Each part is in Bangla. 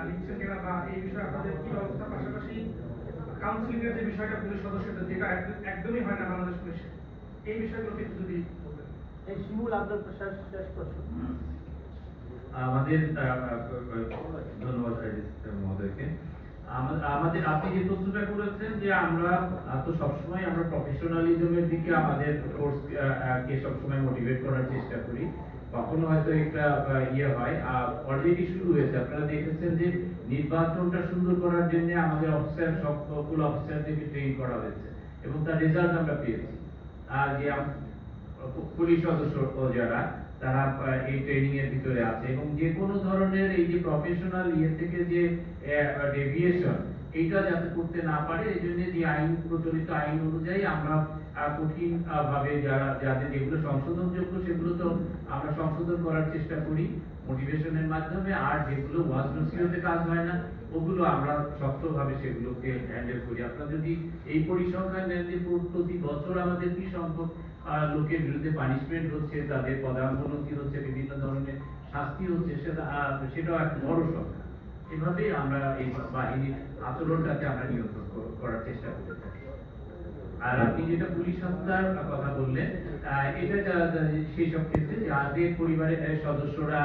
নিচ্ছেন কিনা বা এই বিষয়ে আপনাদের কি অবস্থা, পাশাপাশি কাউন্সিলিং এর যে বিষয়টা পুলিশ সদস্যদের, যেটা একদমই হয় না বাংলাদেশ পুলিশে, এই বিষয়গুলোকে একটু যদি বলতেন। এই শিমুল আব্দুল প্রসাদ শেষ প্রশ্ন। আমাদের ধন্যবাদ মহোদয়কে। আমাদের আপনি যে প্রশ্নটা করেছেন যে আমরা তো সবসময় আমরা প্রফেশনালিজমের দিকে আমাদের ফোর্স কে সবসময় মোটিভেট করার চেষ্টা করি। কখনো হয়তো একটা ইয়ে হয়, অলরেডি শুরু হয়েছে। আপনারা দেখেছেন যে নির্বাচনটা সুন্দর করার জন্য আমাদের অফিসার সবগুলো অফিসারদেরকে ট্রেন করা হয়েছে এবং তার রেজাল্ট আমরা পেয়েছি। যে পুলিশ সদস্য যারা তারা এই ট্রেনিং এর ভিতরে আছে এবং যে কোনো ধরনের এই যে প্রফেশনাল ইয়ে থেকে যে ডেভিয়েশন এইটা যাতে করতে না পারে, এই জন্য যে আইন প্রচলিত আইন অনুযায়ী আমরা কঠিন ভাবে যাদের যেগুলো সংশোধনযোগ্য সেগুলো তো আমরা সংশোধন করার চেষ্টা করি মোটিভেশনের মাধ্যমে, আর যেগুলো ওয়াজ নসিহতে কাজ হয় না ওগুলো আমরা শক্তভাবে সেগুলোকে হ্যান্ডেল করি। আপনারা যদি এই পরিসংখ্যান নেন যে প্রতি বছর আমাদের কি সংখ্যক লোকের বিরুদ্ধে পানিশমেন্ট হচ্ছে, তাদের পদাবনতি হচ্ছে, বিভিন্ন ধরনের শাস্তি হচ্ছে, সেটাও একটা বড় সংখ্যা। এভাবেই আমরা এই বাহিনীর আচরণটাকে আমরা নিয়ন্ত্রণ করার চেষ্টা করে থাকি। আর আপনি যেটা পুলিশ হত্যার কথা বললেন, এটা সেই সব ক্ষেত্রে যাদের পরিবারের সদস্যরা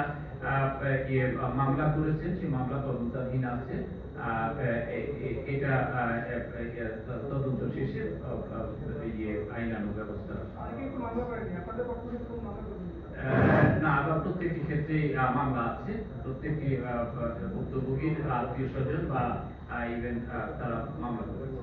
মামলা করেছেন সেই মামলা তদন্তাধীন আছে। এটা তদন্ত শেষে আইনানুগ ব্যবস্থা না, আবার প্রত্যেকটি ক্ষেত্রে মামলা আছে। প্রত্যেকটি ভুক্তভোগীর আত্মীয় স্বজন বা ইভেন তারা মামলা করেছে।